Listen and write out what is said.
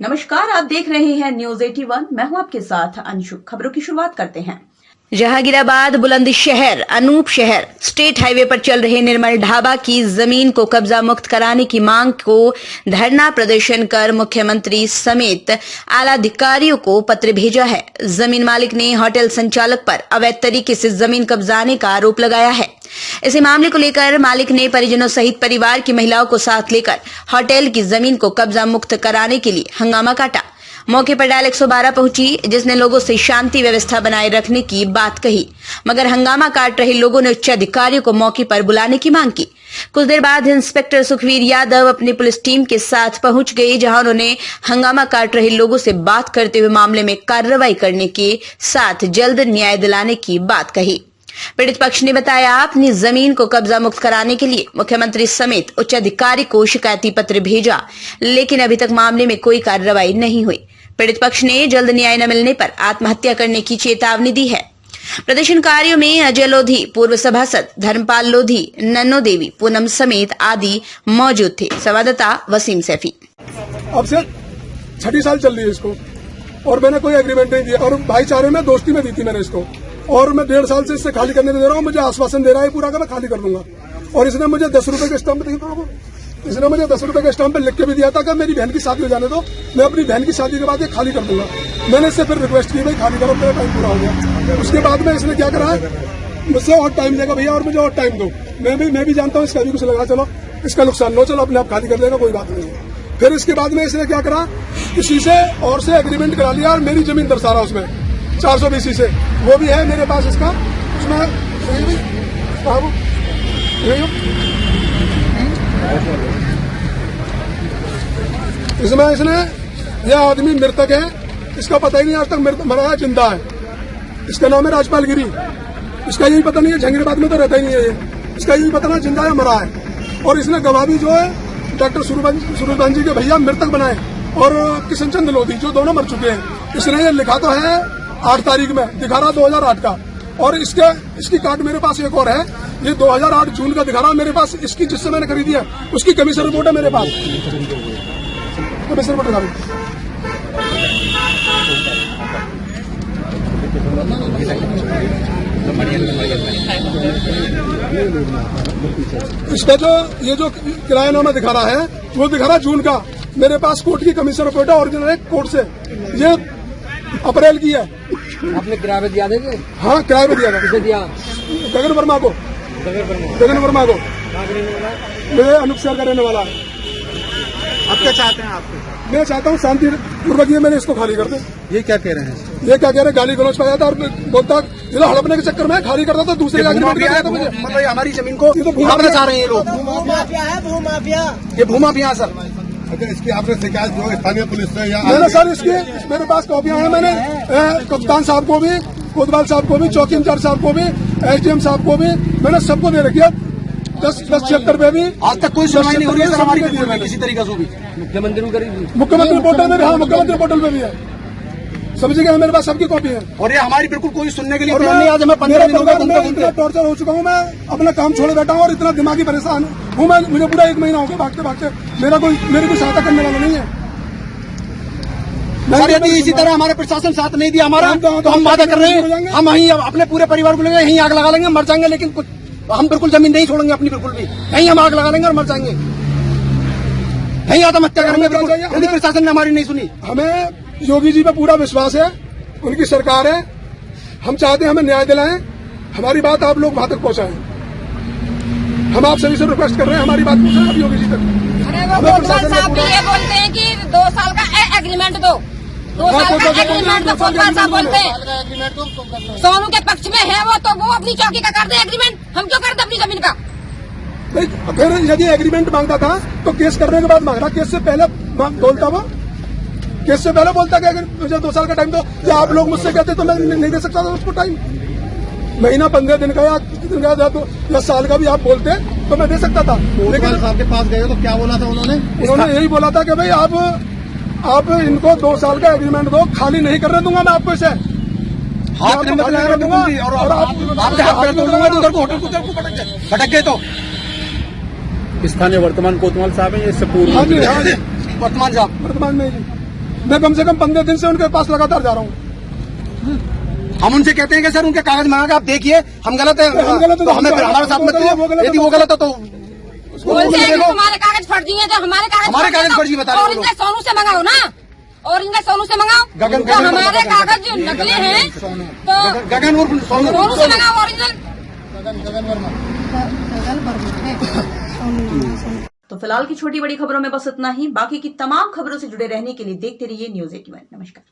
नमस्कार, आप देख रहे हैं न्यूज 81। मैं हूं आपके साथ अंशु। खबरों की शुरुआत करते हैं। जहांगीराबाद बुलंदशहर अनूप शहर स्टेट हाईवे पर चल रहे निर्मल ढाबा की जमीन को कब्जा मुक्त कराने की मांग को धरना प्रदर्शन कर मुख्यमंत्री समेत आला अधिकारियों को पत्र भेजा है। जमीन मालिक ने होटल संचालक पर अवैध तरीके से जमीन कब्जाने का आरोप लगाया है। इसी मामले को लेकर मालिक ने परिजनों सहित परिवार की महिलाओं को साथ लेकर होटल की जमीन को कब्जा मुक्त कराने के लिए हंगामा काटा। मौके पर डायल 112 पहुंची, जिसने लोगों से शांति व्यवस्था बनाए रखने की बात कही, मगर हंगामा काट रहे लोगों ने उच्च अधिकारियों को मौके पर बुलाने की मांग की। कुछ देर बाद इंस्पेक्टर सुखवीर यादव अपनी पुलिस टीम के साथ पहुंच गए, जहां उन्होंने हंगामा काट रहे लोगों से बात करते हुए मामले में कार्रवाई करने के साथ जल्द न्याय दिलाने की बात कही। पीड़ित पक्ष ने बताया, अपनी जमीन को कब्जा मुक्त कराने के लिए मुख्यमंत्री समेत उच्च अधिकारी को शिकायती पत्र भेजा, लेकिन अभी तक मामले में कोई कार्रवाई नहीं हुई। पीड़ित पक्ष ने जल्द न्याय न मिलने पर आत्महत्या करने की चेतावनी दी है। प्रदर्शनकारियों में अजय लोधी, पूर्व सभासद धर्मपाल लोधी, नन्नो देवी, पूनम समेत आदि मौजूद थे। संवाददाता वसीम सैफी। अब से 6 साल चल रही है इसको, और मैंने कोई एग्रीमेंट नहीं दिया, और भाईचारे में दोस्ती में दी थी मैंने इसको, और मैं 1.5 साल से इससे खाली करने दे रहा हूँ। मुझे आश्वासन दे रहा है पूरा का मैं खाली कर दूंगा, और इसने मुझे 10 रुपए के स्टैंप इसने मुझे 10 रुपए के स्टैंप पे लिख के भी दिया था कि मेरी बहन की शादी हो जाने दो, मैं अपनी बहन की शादी के बाद ये खाली कर दूंगा। मैंने इससे फिर रिक्वेस्ट की, भाई खाली करो, मेरा टाइम पूरा हो गया। उसके बाद में इसने क्या करा, मुझसे और टाइम देगा भैया, और मुझे और टाइम दो। मैं भी जानता हूँ इसका भी कुछ लगा, चलो इसका नुकसान नो, चलो अपने आप खाली कर देगा, कोई बात नहीं है। फिर इसके बाद में इसने क्या करा, किसी से और से एग्रीमेंट करा लिया, और मेरी जमीन दर्शा रहा उसमें 420 से, वो भी है मेरे पास इसका, उसमें इसमें इसने, यह आदमी मृतक है, इसका पता ही नहीं आज तक मरा है जिंदा है। इसका नाम है राजपाल गिरी। इसका यही पता नहीं है, जहांगीराबाद में तो रहता ही नहीं है ये, इसका यही पता ना जिंदा है मरा है। और इसने गवाह भी जो है डॉक्टर सूरजभान जी के भैया मृतक बनाए, और किशन चंद लोधी जो दोनों मर चुके हैं। इसने ये लिखा तो है 8 तारीख में, दिखा रहा 2008 का, और इसकी कार्ड मेरे पास एक और है, ये 2008 जून का दिखा रहा मेरे पास। इसकी जिससे मैंने खरीदी है उसकी कमीशन रिपोर्ट है मेरे पास, कमीशन रिपोर्ट दिखा रही। इसका ये जो किरायानामा दिखा रहा है वो दिखा रहा जून का, मेरे पास कोर्ट की कमीशन रिपोर्ट है ओरिजिनल है कोर्ट से, ये अप्रैल की है। आपने किराए पे दिया थे? हाँ, किराए पे दिया था। किसे दिया? गगन वर्मा को। मैं अनूप शहर का रहने वाला। आप क्या चाहते हैं? आपको मैं चाहता हूँ शांति पूर्वक ये मैंने इसको खाली कर दे। ये क्या कह रहे हैं? ये क्या कह रहे हैं, गाली गलौज पाया था, और बोलता जिला हड़पने के चक्कर में खाली करता था, दूसरे मतलब हमारी जमीन को हड़पना चाह रहे हैं ये लोग। भूमाफिया है, भूमाफिया। ये भूमाफिया सर। अच्छा, इसकी आपने शिकायत जो स्थानीय पुलिस से या मैंने सर इसकी मेरे पास कॉपियां हैं, मैंने कप्तान साहब को भी, कोतवाल साहब को भी, चौकी इंचार्ज साहब को भी, SDM साहब को भी, मैंने सबको दे रखी है। 10-76 पे भी आज तक कोई सुनवाई नहीं हो रही है सर हमारी किसी तरीके से भी। मुख्यमंत्री पोर्टल में भी, हाँ मुख्यमंत्री पोर्टल में भी है, समझिएगा मेरे पास सबकी कॉपी है, और ये हमारी बिल्कुल कोई सुनने के लिए और नहीं। आज हमें 15 दिनों का इतना टॉर्चर हो चुका हूँ, मैं अपना काम छोड़े बैठा हूँ, और इतना दिमागी परेशान हूँ मैं, मुझे पूरा 1 महीना हो गया भागते भागते, मेरी कोई सहायता करने वाला नहीं है। सर यदि इसी तरह हमारे प्रशासन साथ नहीं दिया हमारा, तो हम वादा कर रहे हैं, हम वहीं अपने पूरे परिवार को लेंगे, यहीं आग लगा लेंगे, मर जाएंगे, लेकिन कुछ हम बिल्कुल जमीन नहीं छोड़ेंगे अपनी, बिल्कुल भी यहीं हम आग लगा लेंगे और मर जाएंगे, यहीं आत्महत्या करेंगे यदि प्रशासन ने हमारी नहीं सुनी। हमें योगी जी पे पूरा विश्वास है, उनकी सरकार है, हम चाहते हैं हमें न्याय दिलाएं, हमारी बात आप लोग वहां तक पहुंचाएं। हम आप सभी से रिक्वेस्ट कर रहे हैं, हमारी बात पहुंचाएं आप योगी जी तक। साहब ये बोलते हैं कि 2 साल का एग्रीमेंट दो, 2 साल का एग्रीमेंट तो कोतवाल साहब बोलते हैं सोनू के पक्ष में है वो, तो वो अपनी चौकी का कर दे एग्रीमेंट, हम क्यों कर दे अपनी जमीन का? फिर यदि एग्रीमेंट मांगता था तो केस करने के बाद मांग रहा, केस से पहले बोलता वो, केस से पहले बोलता कि अगर मुझे 2 साल का टाइम दो, या आप लोग मुझसे कहते तो मैं नहीं दे सकता था उसको टाइम, महीना 15 दिन का या साल का भी आप बोलते तो मैं दे सकता था। लेकिन साहब के पास गए तो क्या बोला था उन्होंने यही बोला था कि भाई आप इनको 2 साल का एग्रीमेंट दो, खाली नहीं करने दूंगा मैं आपको इसे, हाथ में लगा दूंगा, और आपके हाथ में तोड़ दूंगा, तो उधर को होटल को भटक गए तो। स्थानीय वर्तमान कोतवाल साहब है, इससे पूर्व वर्तमान साहब वर्तमान में मैं कम से कम 15 दिन से उनके पास लगातार जा रहा हूँ। हम उनसे कहते हैं कि सर उनके कागज मांगा, आप देखिए हम गलत है, हम गलत है तो हमें फिर हमारे साथ मत करिए, यदि वो गलत है तो बोलते हैं कि तुम्हारे कागज फर्जी हैं, तो हमारे कागज फर्जी बता रहे और हो। इनके सोनू से मंगाओ ना, और इनके सोनू से मंगाओ। गगन- तो गगन- हमारे कागज जो नकली हैं तो गगन और सोनू से मंगाओ ओरिजिनल। तो फिलहाल की छोटी बड़ी खबरों में बस इतना ही। बाकी की तमाम खबरों से जुड़े रहने के लिए देखते रहिए न्यूज़ 81। नमस्कार।